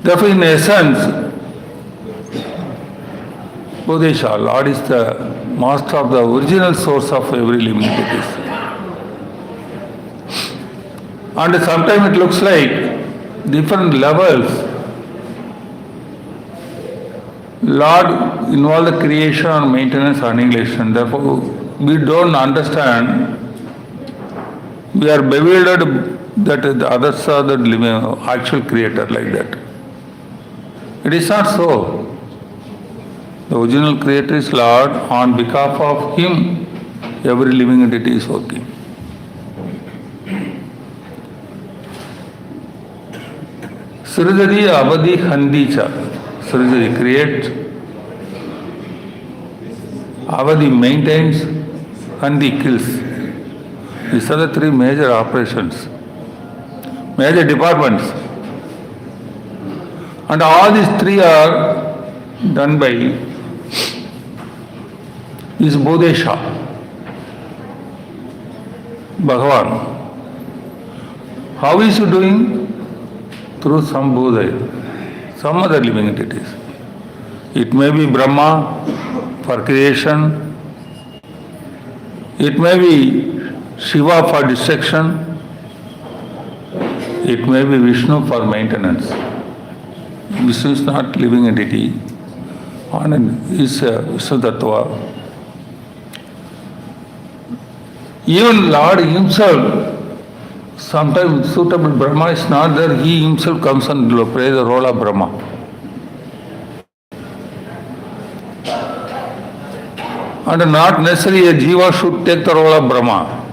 Therefore, in essence, Bodhisha, Lord is the master of the original source of every living entity. And sometimes it looks like different levels. Lord involves the creation and maintenance and annihilation. Therefore, we don't understand. We are bewildered that the others are the living, actual creator like that. It is not so. The original creator is Lord. On behalf of Him, every living entity is working. Sridhari Avadhi Handicha. Sridhari creates, Avadhi maintains, Handi kills. These are the three major operations, major departments. And all these three are done by this Bodhisha, Bhagavan. How is he doing? Through some Buddha, some other living entities. It may be Brahma for creation, it may be Shiva for destruction, it may be Vishnu for maintenance. Vishnu is not living entity, and is Vishnu Tattva. Even Lord Himself, sometimes suitable Brahma is not there, He Himself comes and plays the role of Brahma. And not necessarily a Jiva should take the role of Brahma.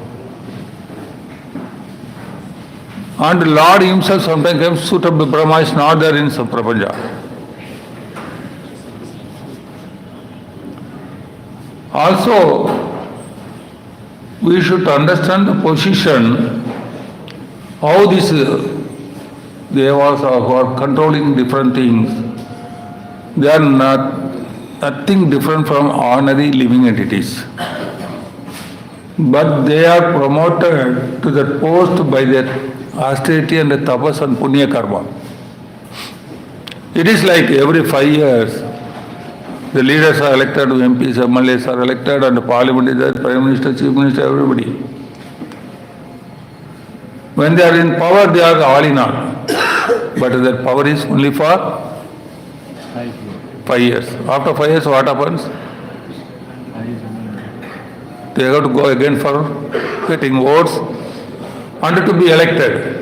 And Lord Himself sometimes comes suitable Brahma is not there in some Prabhanja. Also, we should understand the position, how these devas who are controlling different things, they are nothing different from ordinary living entities. But they are promoted to that post by their austerity and the tapas and punya karma. It is like every 5 years, the leaders are elected, MPs, MLAs are elected, and the parliament is there, Prime Minister, Chief Minister, everybody. When they are in power, they are all in all. But their power is only for 5 years. After 5 years, what happens? They have to go again for getting votes and to be elected.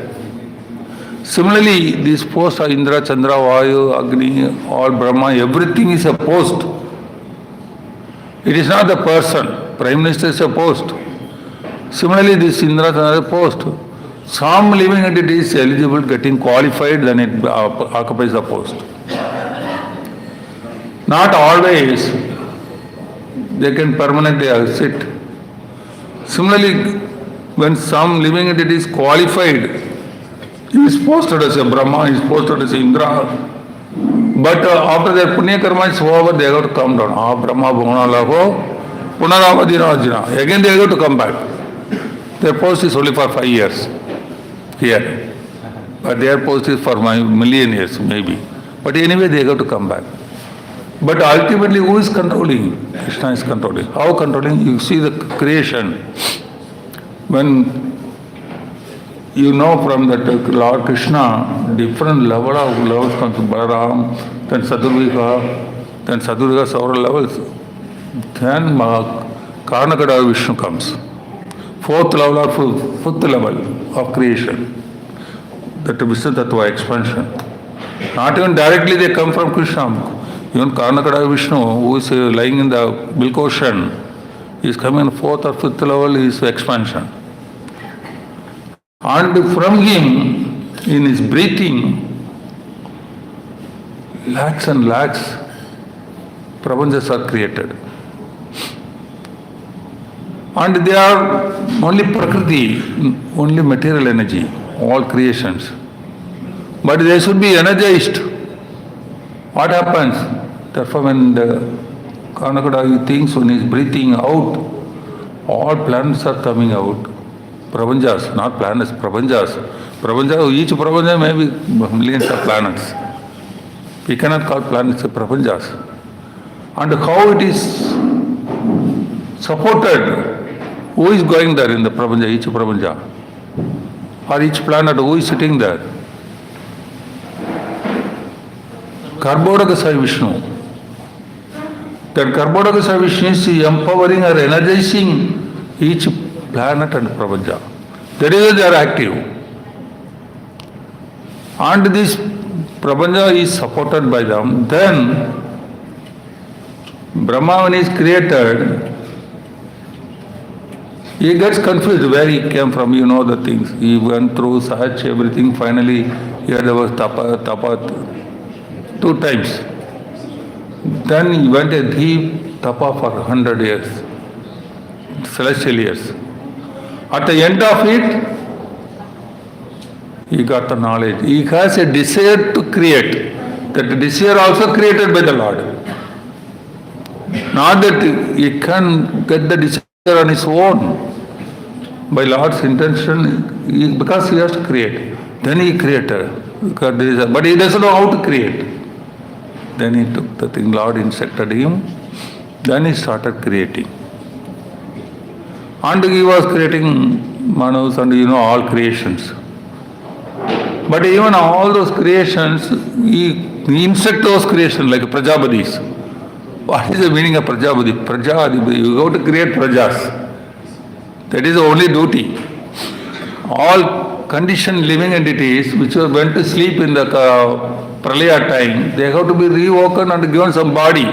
Similarly, these posts are Indra, Chandra, Vayu, Agni, all Brahma, everything is a post. It is not the person. Prime Minister is a post. Similarly, this Indra, Chandra is a post. Some living entity is eligible, getting qualified, then it occupies the post. Not always they can permanently sit. Similarly, when some living entity is qualified, he is posted as a Brahma, he is posted as Indra. But after their Punya Karma is over, they have to come down. Brahma Bhumana Laho, Punaravadina Arjuna. Again they have to come back. Their post is only for 5 years here. But their post is for million years maybe. But anyway they have to come back. But ultimately who is controlling? Krishna is controlling. How controlling? You see the creation. When you know from that Lord Krishna, different level of levels comes to Balaram, then Sadhurika several levels. Then Karnakada Vishnu comes. Fourth level or fifth level of creation. That Vishnu Tattva expansion. Not even directly they come from Krishna. Even Karnakada Vishnu, who is lying in the milk ocean, is coming fourth or fifth level is expansion. And from him, in his breathing, lakhs and lakhs prapanchas are created. And they are only prakriti, only material energy, all creations. But they should be energized. What happens? Therefore, when the Karnakada thinks, when he is breathing out, all planets are coming out. Prapanchas, not planets, prapanchas. Prapancha, each prapancha may be millions of planets. We cannot call planets prapanjas. And how it is supported? Who is going there in the prapanja, each prapanja? Or each planet, who is sitting there? Karbodaka Sai Vishnu. That Karbodaka Sai Vishnu is empowering or energizing each planet and prapanja. That is why they are active. And this prapanja is supported by them. Then Brahma, when he is created, he gets confused where he came from, you know the things. He went through such everything, finally here there was tapa 2 times. Then he went a deep tapa for 100 years, celestial years. At the end of it, he got the knowledge. He has a desire to create. That desire also created by the Lord. Not that he can get the desire on his own. By Lord's intention, because he has to create. Then he created. But he doesn't know how to create. Then he took the thing, Lord instructed him. Then he started creating. And he was creating Manus and all creations. But even all those creations, he instructed those creations like Prajapatis. What is the meaning of Prajapati? Prajapati, you go to create Prajas. That is the only duty. All conditioned living entities which went to sleep in the Pralaya time, they have to be rewoken and given some body.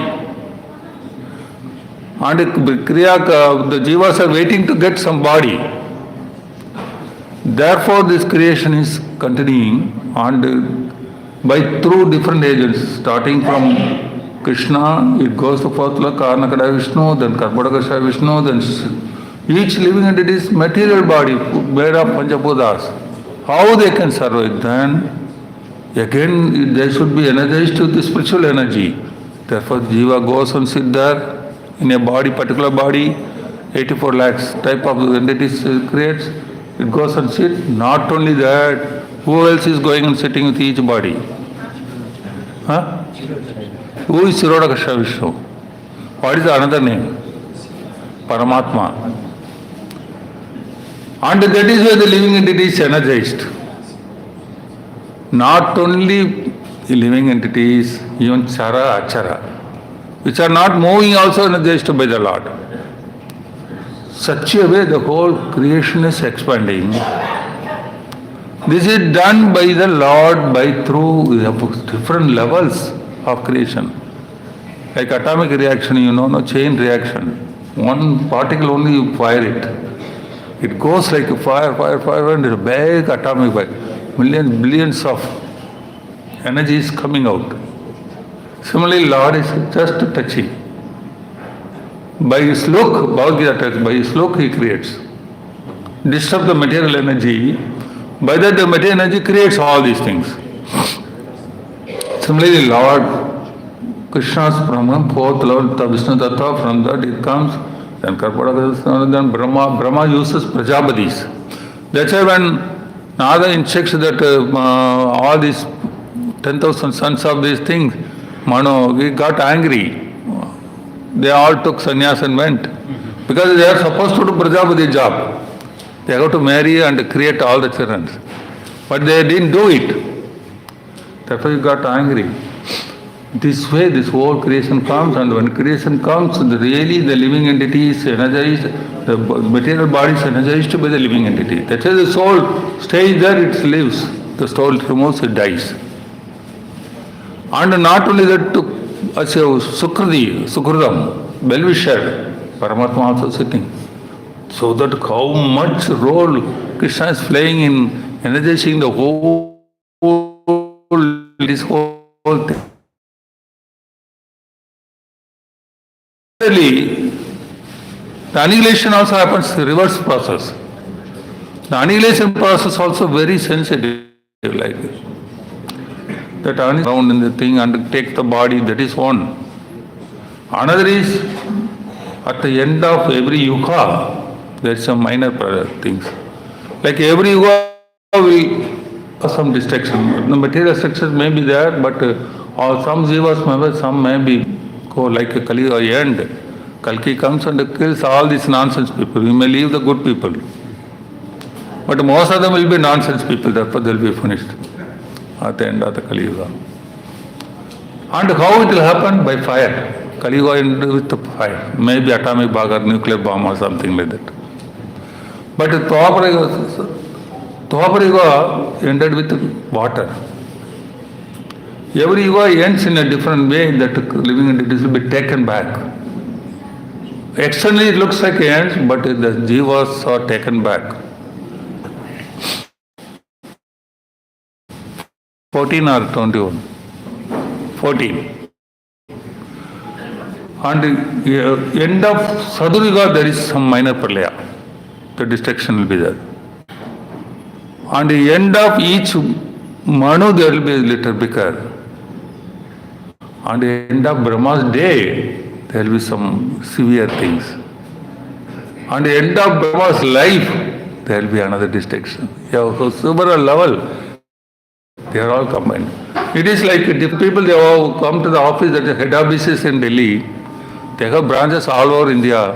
And the jivas are waiting to get some body. Therefore, this creation is continuing and through different agents, starting from Krishna, it goes to Patla, Karnakada Vishnu, then Karbodaka Vishnu, then each living entity is material body made of Panchapudas. How they can survive? Then again they should be energized to the spiritual energy. Therefore Jiva goes and sit there in a body, particular body, 84 lakhs type of entities creates. It goes and sit. Not only that, who else is going and sitting with each body? Huh? Who is Sirodakasha Vishnu? What is the another name? Paramatma. And that is why the living entity is energized. Not only the living entities, even Chara, Achara, which are not moving, also energized by the Lord. Such a way the whole creation is expanding. This is done by the Lord through different levels of creation. Like atomic reaction, chain reaction. One particle only you fire it. It goes like a fire, and a big atomic bomb. Billions of energy is coming out. Similarly, Lord is just touching. By his look, Bhagavad Gita tells, by his look he creates. Disturb the material energy, by that the material energy creates all these things. Similarly, Lord, Krishna's from 4th level, the Vishnu Tattva, from that it comes. Then Karpadaka, then Brahma uses Prajapatis. That's why when Nada instructs that all these 10,000 sons of these things, he got angry. They all took sannyas and went. Because they are supposed to do Prajapati job. They have to marry and create all the children. But they didn't do it. Therefore he got angry. This way, this whole creation comes, and when creation comes, really the living entity is energized, the material body is energized by the living entity. That's why the soul stays there, it lives. The soul removes, it dies. And not only that, as a Sukridam, well-wisher, Paramatma also sitting. So that how much role Krishna is playing in energizing the this whole thing. Similarly, the annihilation also happens reverse process. The annihilation process also very sensitive, like this. That around in the thing and take the body, that is one. Another is at the end of every yuga, there is some minor things. Like every yuga will have some destruction. The material structures may be there, but Or some jivas, maybe some may be go like a Kali or end. Kalki comes and kills all these nonsense people. You may leave the good people. But most of them will be nonsense people, therefore they will be finished at the end of the Kali Yuga. And how it will happen? By fire. Kali Yuga ended with the fire. Maybe atomic bomb or nuclear bomb or something like that. But Dwapara Yuga ended with water. Every Yuga ends in a different way that living entities will be taken back. Externally it looks like ends, but the jivas are taken back. 14 or 21? 14. And end of Sadhuriga there is some minor pralaya. The destruction will be there. And the end of each Manu there will be a little bigger. And the end of Brahma's day there will be some severe things. And the end of Brahma's life there will be another destruction. So several level they are all combined. It is like if people they all come to the office at the head offices in Delhi, they have branches all over India,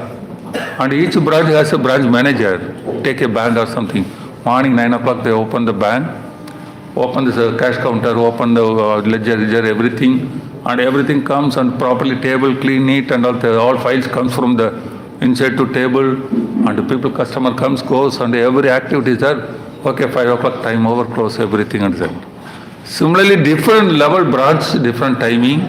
and each branch has a branch manager. Take a bank or something. Morning 9 o'clock they open the bank, open the cash counter, open the ledger, everything, and everything comes and properly table, clean, neat, and all files comes from the inside to table, and the people, customer comes, goes, and every activity is there. Okay, 5 o'clock time over, close everything and that. Similarly, different level branch, different timing,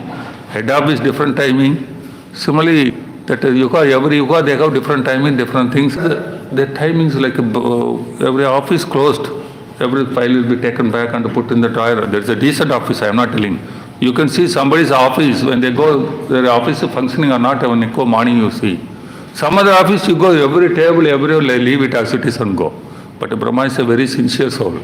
head office, different timing. Similarly, that yuga, every yuga they have different timing, different things. The timings like every office closed, every file will be taken back and put in the drawer. There is a decent office, I am not telling. You can see somebody's office, when they go, their office is functioning or not, when they go morning you see. Some other office you go, every table, everyone leave it as it is and go. But Brahma is a very sincere soul.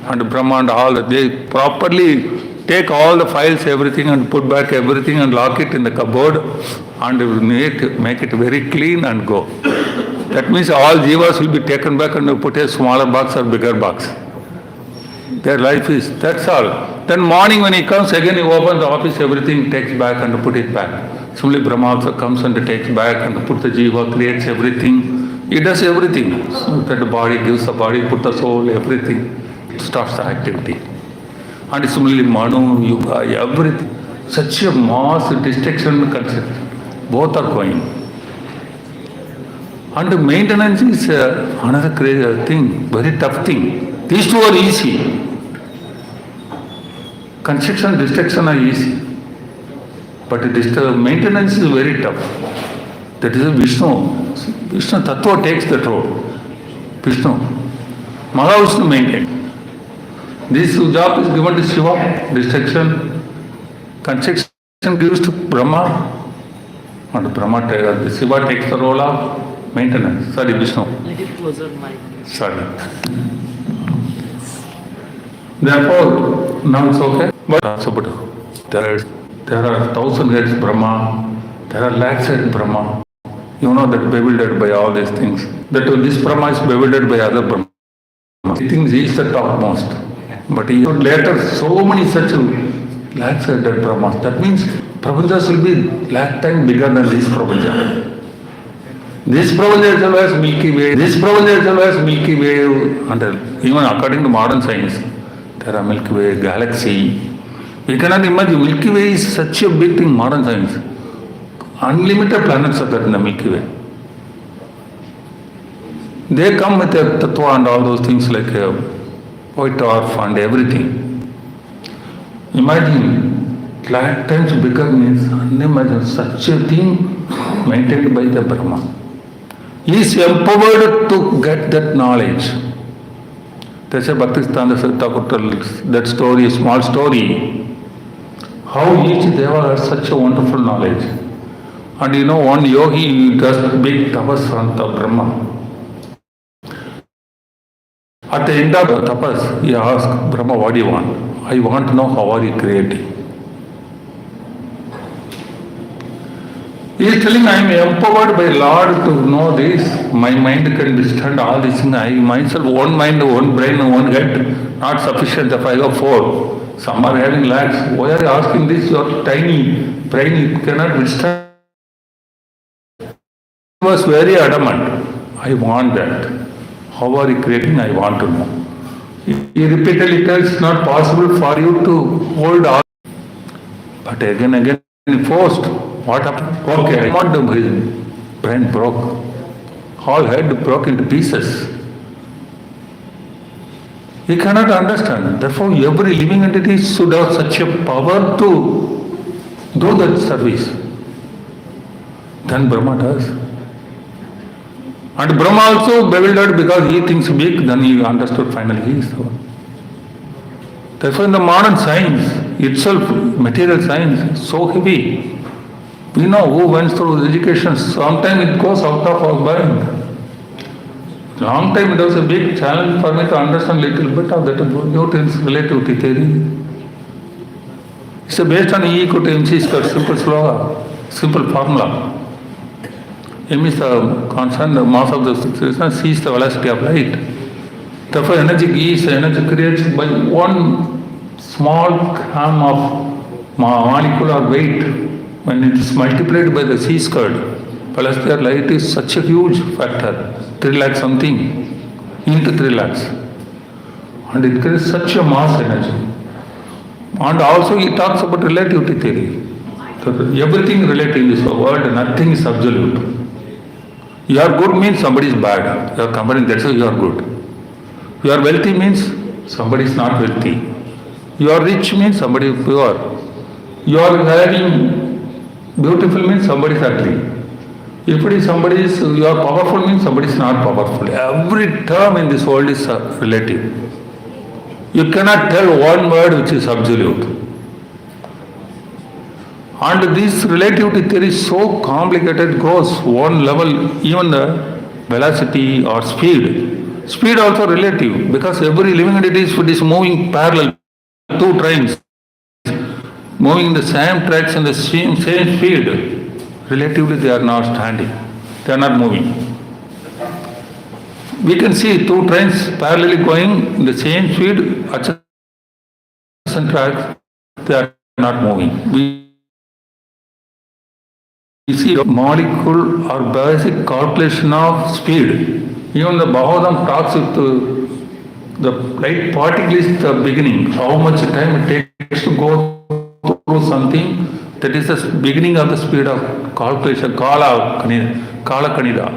And Brahma and all, they properly take all the files, everything, and put back everything and lock it in the cupboard and make it very clean and go. That means all jivas will be taken back and put a smaller box or bigger box. Their life is, that's all. Then morning when he comes, again he opens the office, everything takes back and put it back. Similarly, Brahma also comes and takes back and put the jiva, creates everything. He does everything. So that the body gives the body, put the soul, everything. Starts the activity. And similarly, Manu, Yuga, everything. Such a mass destruction concept. Both are going. And maintenance is another thing, very tough thing. These two are easy. Construction, destruction are easy. But maintenance is very tough. That is a Vishnu. Vishnu Tattva takes that road. Vishnu. Mahavishnu maintains. This job is given to Shiva, destruction. Construction gives to Brahma. And Brahma, the Shiva takes the role of maintenance. Sorry, Vishnu. Little closer, mic. Sorry. Therefore, now it's okay. But there are 1,000 heads Brahma, there are lakhs heads Brahma. You know that bewildered by all these things. That this Brahma is bewildered by other Brahma. He thinks he is the topmost. But he would later so many such lakhs headed Brahmas. That means Prabhujas will be lakh times bigger than this Prabhuja. This Prabhuja itself has Milky Way. This Prabhuja itself has Milky Way. And even according to modern science, there are Milky Way, galaxy. We cannot imagine. Milky Way is such a big thing, modern science. Unlimited planets are there in the Milky Way. They come with a tattva and all those things like white dwarf and everything. Imagine, lakh times bigger means unimaginable. Such a thing maintained by the Brahma. He is empowered to get that knowledge. That's a Bhaktisiddhanta Thakur tells that story, a small story, how each Deva has such a wonderful knowledge. And you know, one yogi does big tapas on the Brahma. At the end of the tapas, he asks Brahma, what do you want? I want to know how are you creating. He is telling, I am empowered by Lord to know this. My mind can understand all these things. I myself, one mind, one brain, one head, not sufficient if I have four. Some are having lakhs. Why are you asking this? Your tiny brain, it cannot withstand. He was very adamant. I want that. How are you creating? I want to know. He repeatedly tells it's not possible for you to hold all. But again, forced. What happened? Okay, I want to. His brain broke. Whole head broke into pieces. He cannot understand. Therefore, every living entity should have such a power to do that service. Then Brahma does. And Brahma also bewildered because he thinks big, then he understood finally he is the one. Therefore, in the modern science itself, material science is so heavy. We know who went through education, sometimes it goes out of our mind. Long time it was a big challenge for me to understand little bit of that Newton's relativity theory. It's based on E equal to mc square, simple sloga, simple formula. M is the constant, the mass of the system, C is the velocity of light. Therefore, energy E is energy created by one small gram of molecule or weight. When it is multiplied by the C squared, velocity of light is such a huge factor, 3 lakh something into 3 lakhs. And it creates such a mass energy. And also he talks about relativity theory. So everything relative in this world, nothing is absolute. You are good means somebody is bad. You are comparing, that's why you are good. You are wealthy means somebody is not wealthy. You are rich means somebody is poor. You are having beautiful means somebody is ugly. If it is somebody is, you are powerful means somebody is not powerful. Every term in this world is relative. You cannot tell one word which is absolute. And this relativity theory is so complicated, goes one level, even the velocity or speed. Speed also relative, because every living entity is moving parallel, 2 trains, moving the same tracks and the same speed. Relatively they are not standing, they are not moving. We can see 2 trains parallelly going in the same speed, adjacent tracks, they are not moving. We see a molecule or basic calculation of speed. Even the Bhagavatam talks with the light particle is the beginning, how much time it takes to go through something. That is the beginning of the speed of calculation, Kala Kanida.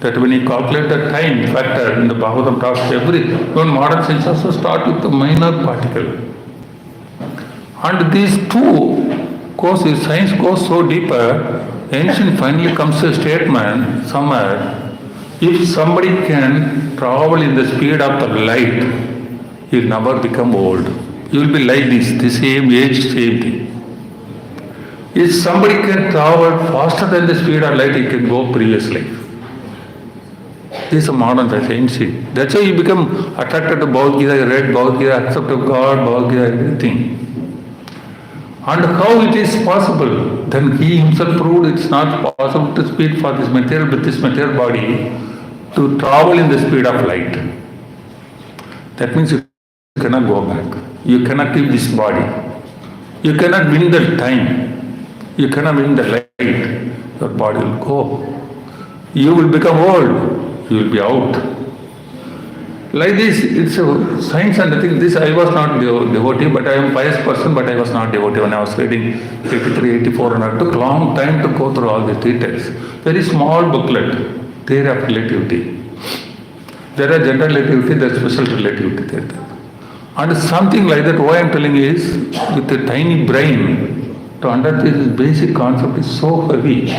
That when you calculate the time factor in the Bhagavatam talks, even modern science also start with the minor particle. And these two courses, science goes so deeper, ancient finally comes to a statement somewhere, if somebody can travel in the speed of the light, he will never become old. He will be like this, the same age, same thing. If somebody can travel faster than the speed of light, he can go previous life. This is a modern science. That's why you become attracted to Bhagavad Gita, read Bhagavad Gita, accept of God, Bhagavad Gita, everything. And how it is possible? Then he himself proved it's not possible to speed for this material, with this material body, to travel in the speed of light. That means you cannot go back. You cannot keep this body. You cannot win the time. You cannot win the light. Your body will go. You will become old. You will be out. Like this, it's a science and I think this, I was not devotee, but I am a pious person, but I was not devotee when I was reading 83, 84, and it took long time to go through all these details. Very small booklet, theory of relativity. There are general relativity, there is special relativity there. And something like that, why I am telling is, with a tiny brain, to understand this basic concept is so heavy.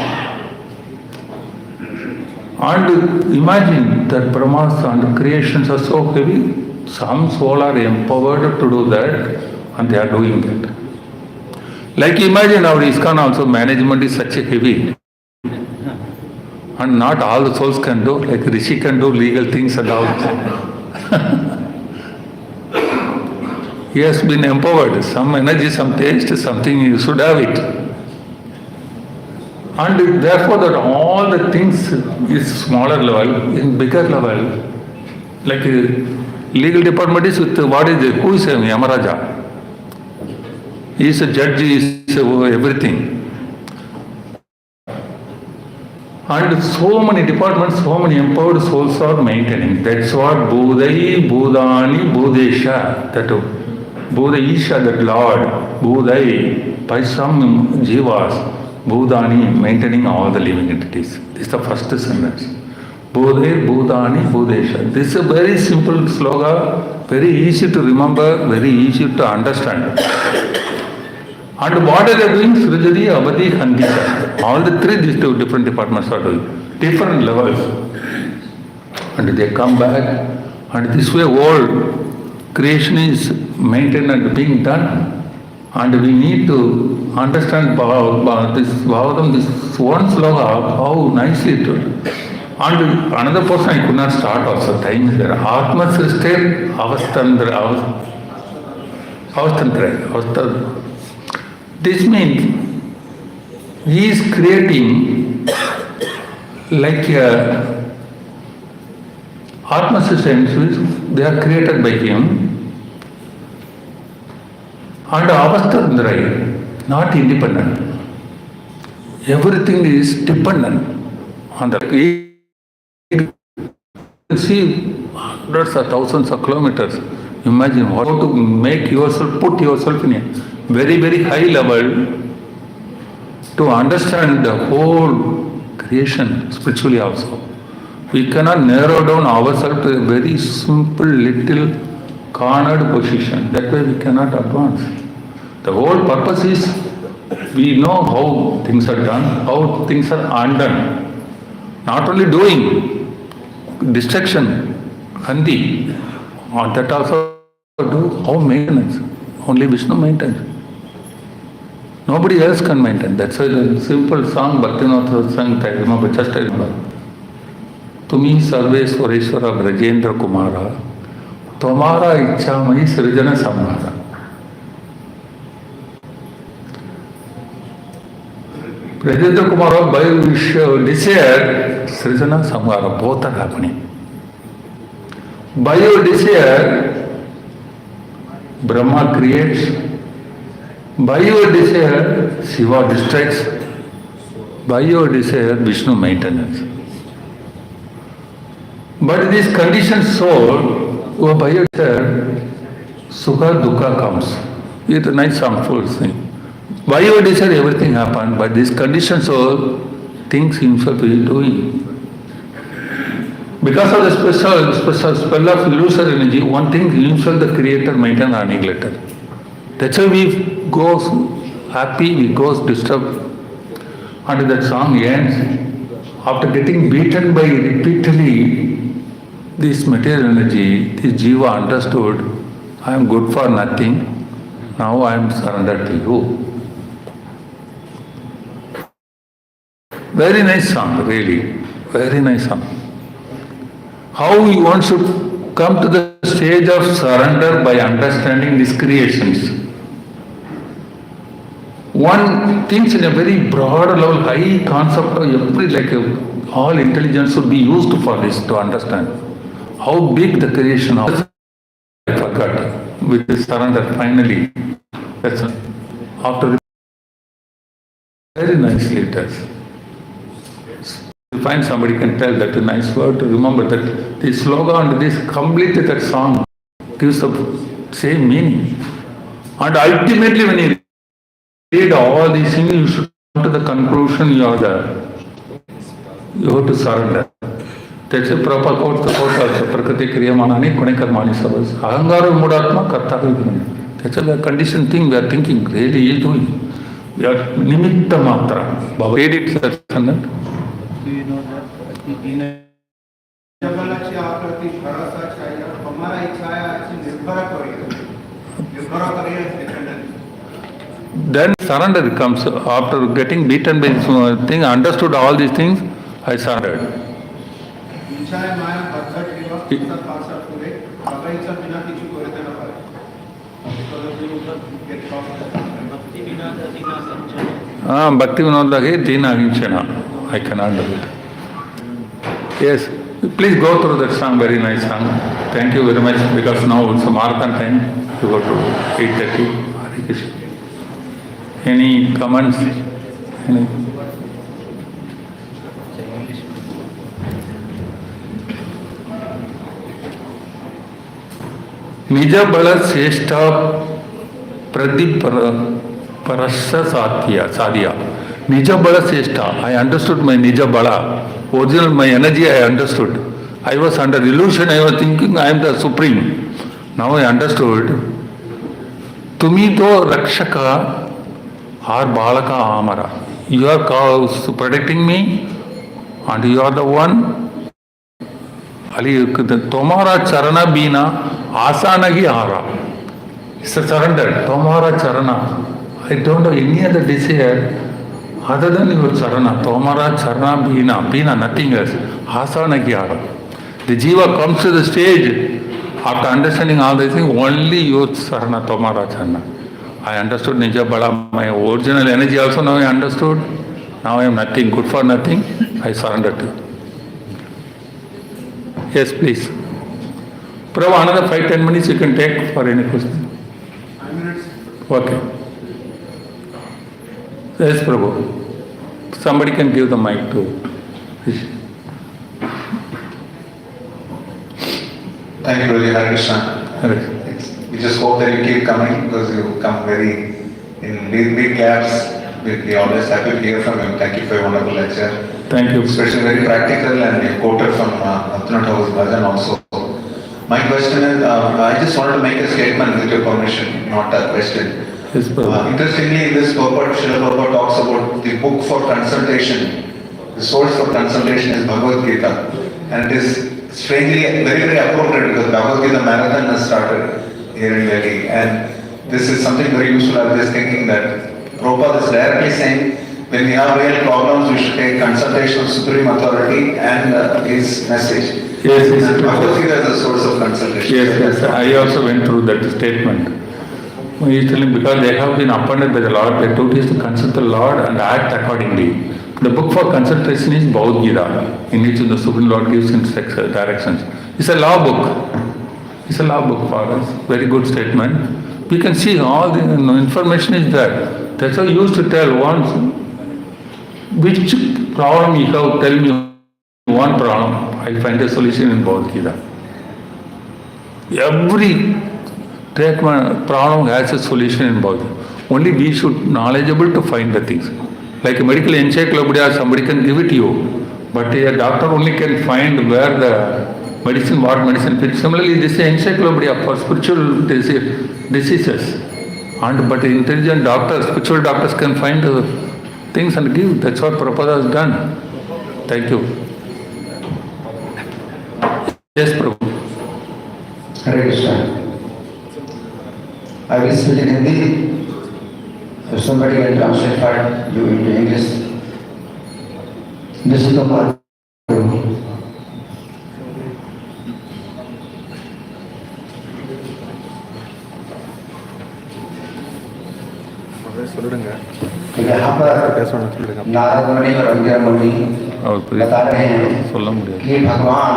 And imagine that Brahmas and creations are so heavy, some soul are empowered to do that, and they are doing that. Like imagine our Iskcon also, management is such a heavy. And not all the souls can do, like Rishi can do legal things and all. He has been empowered, some energy, some taste, something, you should have it. And therefore that all the things is smaller level, in bigger level, like legal department is with, what is it, who is Yamaraja? He is a judge, he is everything. And so many departments, so many empowered souls are maintaining. That's what Budai, Budani, Budesha, that Budaisha, that Lord, Budai, by some jivas, Budani, maintaining all the living entities. This is the first sentence. Budai, Budani, Budesha. This is a very simple slogan, very easy to remember, very easy to understand. And what are they doing? Srijari, Abadi, Handisa. All the three, these two different departments are doing. Different levels. And they come back. And this way, all creation is maintained and being done. And we need to understand this Bhagavatam, this one sloka, how nicely it is. And another person I could not start also. Time is there. Atma Srishtir, Avastantra. This means he is creating like Atma systems, they are created by him, and Avastandrai, not independent. Everything is dependent on the. You see hundreds or thousands of kilometers. Imagine how to make yourself, put yourself in a very, very high level to understand the whole creation spiritually also. We cannot narrow down ourselves to a very simple, little, cornered position. That way we cannot advance. The whole purpose is we know how things are done, how things are undone. Not only doing, destruction, handi, that also do, how maintenance. Only Vishnu maintains. Nobody else can maintain. That's a simple song Bhaktivinoda sang, I remember, just I remember. Tumi sarve swareshwara Brajendra Kumara, Tomara ichamai srijana samhara. Brajendra Kumara, by your desire, srijana samhara, both are happening. By your desire, Brahma creates. By your desire, Shiva destroys. By your desire, Vishnu maintains. But this conditioned soul, by your desire, Sukha Dukkha comes. It's a nice harmful thing. By your desire, everything happens, but this conditioned soul thinks himself is doing. Because of the special spell of illusory energy, one thinks himself the creator, maintainer, annihilator. That's why we go happy, we go disturbed. And that song ends. After getting beaten by repeatedly this material energy, this jiva understood, I am good for nothing, now I am surrendered to you. Very nice song, really. Very nice song. How one should come to the stage of surrender by understanding these creations. One thinks in a very broad level, high concept of every, like all intelligence should be used for this to understand how big the creation of. I forgot with the surrender finally. That's after very nicely it does. You find somebody can tell that a nice word to remember that the slogan and this complete that song gives the same meaning. And ultimately when you read all these things, you should come to the conclusion you have to surrender. That's a proper quote also. Prakriti kriyamanani kunikarmani savas. Ahangara mudatma kartavya. That's a conditioned thing we are thinking, really is doing. We are nimitta matra. Baba read it, sir. Do you know that? Then surrender comes after getting beaten by this thing, understood all these things, I surrendered. Bhakti Vinodage Dina Hinchana. I cannot do it. Yes, please go through that song, very nice song. Thank you very much, because now it's a marathon time to go to 8:30. Hare Krishna. Any comments? Any? Nija bala seshta parasya sadhya. Nija bala seshta. I understood my nija bala. Original my energy I understood. I was under illusion. I was thinking I am the supreme. Now I understood. Tumi to rakshaka or balaka amara. You are protecting me, and you are the one. Ali tomara charana bina asanagi ara. It's a surrender. Tomara charana. I don't have any other desire other than your charana. Tomara charana bina nothing else. Asanagi ara. The jiva comes to the stage after understanding all these things. Only your charana tomara charana. I understood Nija Bala, my original energy also now I understood. Now I am nothing, good for nothing. I surrender to you. Yes, please. Prabhu, another 5-10 minutes you can take for any question. 5 minutes. Okay. Yes, Prabhu. Somebody can give the mic to. Thank you, Prabhu. Hare Krishna. Hare. We just hope that you keep coming because you come very in big gaps. We always happy to hear from you. Thank you for your wonderful lecture. Thank you. Especially very practical and you quoted from Athanatha's Bhajan also. My question is, I just wanted to make a statement with your permission, not a question. Yes, Prabhu. Interestingly, in this purport, Srila Prabhupada talks about the book for consultation. The source for consultation is Bhagavad Gita. And it is strangely very, very appropriate because Bhagavad Gita marathon has started here in Delhi. And this is something very useful. I was just thinking that Prabhupada is directly saying when we have real problems, we should take consultation of Supreme Authority and his message. Yes, yes. Bhagavad Gita is a source of consultation. Yes, yes. I also went through that statement. He is telling because they have been appointed by the Lord, their duty is to consult the Lord and act accordingly. The book for consultation is Bhagavad Gita, in which the Supreme Lord gives directions. It's a law book. It's a law book for us. Very good statement. We can see all the information is there. That's why I used to tell once, which problem you have, tell me one problem. I find a solution in Bhagavad Gita. Every problem has a solution in Bhagavad Gita. Only we should knowledgeable to find the things. Like a medical encyclopedia, somebody can give it to you, but a doctor only can find where the medicine, what medicine fits. Similarly, this is an encyclopedia for spiritual diseases. And but intelligent doctors, spiritual doctors can find things and give. That's what Prabhupada has done. Thank you. Yes, Prabhu. Hare Krishna. I will speak in Hindi. So somebody can translate for you into English. This is the part. यहाँ पर नारद मुनि और अंगिरा मुनि बता रहे हैं कि भगवान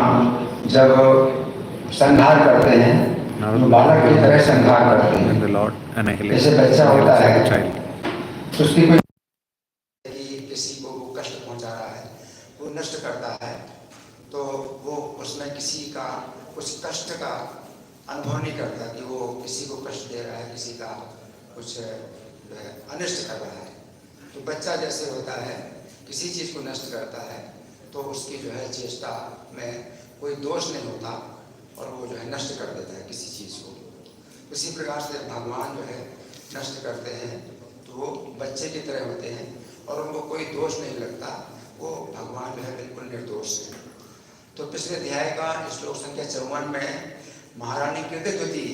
जब संहार करते हैं तो बालक की तरह संहार करते हैं। जैसे बच्चा होता है तो उसकी कोई किसी को वो कष्ट पहुंचा रहा है, वो नष्ट करता है, तो वो उसमें किसी का कुछ कष्ट का अनुभव नहीं करता कि वो किसी को कष्ट दे रहा है, किसी का कुछ अनिष्ट कर रहा है। तो बच्चा जैसे होता है, किसी चीज़ को नष्ट करता है तो उसकी जो है चेष्टा में कोई दोष नहीं होता और वो जो है नष्ट कर देता है किसी चीज़ को। इसी प्रकार से भगवान जो है नष्ट करते हैं तो वो बच्चे की तरह होते हैं और उनको कोई दोष नहीं लगता, वो भगवान जो है बिल्कुल निर्दोष है। तो पिछले अध्याय का श्लोक संख्या 54 में महारानी कृतद्युति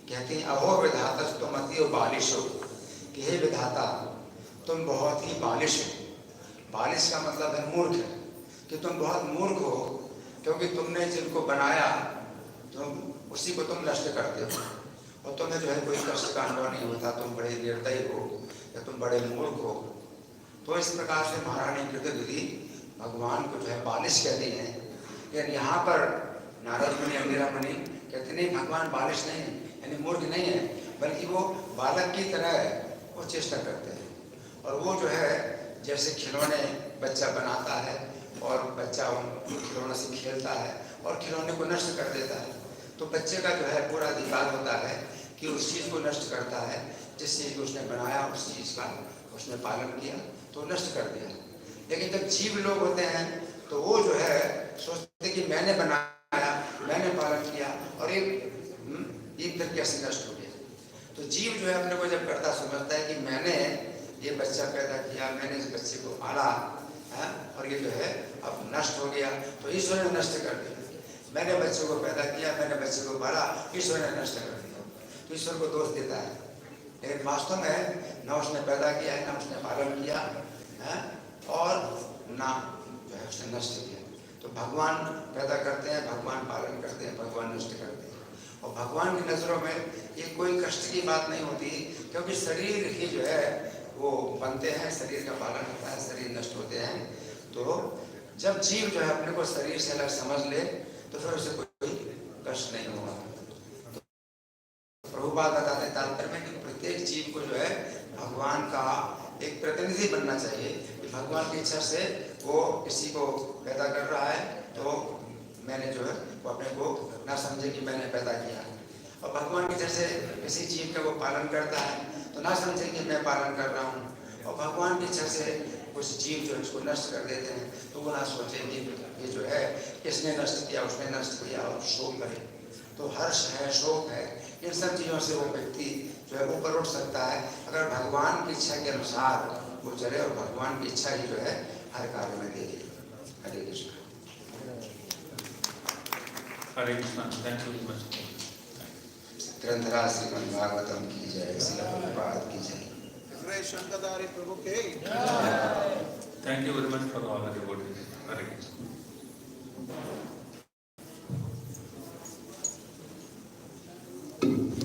कहती हैं, अहो विधाता तुम अति बालिश हो, कि हे विधाता तुम बहुत ही बालिश हो। बालिश का मतलब है मूर्ख, कि तुम बहुत मूर्ख हो क्योंकि तुमने जिनको बनाया तुम उसी को तुम नष्ट करते हो और तुम्हें जो है कोई कष्ट का अनुभव नहीं होता, तुम बड़े निर्दयी हो या तुम बड़े मूर्ख हो। तो इस प्रकार से महारानी कृतद्युति भगवान को जो है बालिश कहती हैं। यानी यहाँ पर नारद मुनि अंगिरा मुनि कहते नहीं, भगवान बालिश नहीं यानी मूर्ख नहीं है, बल्कि वो बालक की तरह वो चेष्टा करते हैं। और वो जो है जैसे खिलौने बच्चा बनाता है और बच्चा उन खिलौनों से खेलता है और खिलौने को नष्ट कर देता है, तो बच्चे का जो है पूरा अधिकार होता है कि उस चीज़ को नष्ट करता है जिस चीज़ को उसने बनाया, उस चीज़ का उसने पालन किया तो नष्ट कर दिया। लेकिन जब जीव लोग होते हैं तो वो जो है सोचते कि मैंने बनाया, मैंने पालन किया और ये फिर कैसे नष्ट हो गया। तो जीव जो है अपने को जब करता समझता है कि मैंने ये बच्चा पैदा किया, मैंने इस बच्चे को पाला है और ये जो है अब नष्ट हो गया, तो ईश्वर ने नष्ट कर दिया। मैंने बच्चे को पैदा किया, मैंने बच्चे को पाला, ईश्वर ने नष्ट कर दिया, तो ईश्वर को दोष देता है। लेकिन वास्तव में न उसने पैदा किया है, न उसने पालन किया है और ना जो है उसने नष्ट किया। तो भगवान पैदा करते हैं, भगवान पालन करते हैं, भगवान नष्ट करते हैं। और भगवान की नज़रों में ये कोई कष्ट की बात नहीं होती, क्योंकि शरीर ही जो है वो बनते हैं, शरीर का पालन होता है, शरीर नष्ट होते हैं। तो जब जीव जो है अपने को शरीर से अलग समझ ले तो फिर उसे कोई कष्ट नहीं होगा। तो प्रभुपाद बताते हैं तात्पर्य में कि प्रत्येक जीव को जो है भगवान का एक प्रतिनिधि बनना चाहिए कि भगवान की इच्छा से वो किसी को पैदा कर रहा है तो मैंने जो है वो अपने को ना समझे कि मैंने पैदा किया, और भगवान की जैसे किसी जीव का वो पालन करता है तो ना समझे कि मैं पालन कर रहा हूँ, और भगवान की इच्छा से कुछ जीव जो है उसको नष्ट कर देते हैं तो वो ना सोचे कि ये जो है किसने नष्ट किया, उसने नष्ट किया और शोक करे। तो हर्ष है, शोक है, इन सब चीज़ों से वो व्यक्ति जो है ऊपर उठ सकता है अगर भगवान की इच्छा के अनुसार वो चले और भगवान की इच्छा ही जो है हर कार्य में देगी। हरे Krishna. Hare Krishna. Thank you very much. ग्रंथराज Shrimad Bhagavatam की जय, श्रील प्रभुपाद की जय। Shantadari Prabhu ke Thank you very much for all the devotees. Hare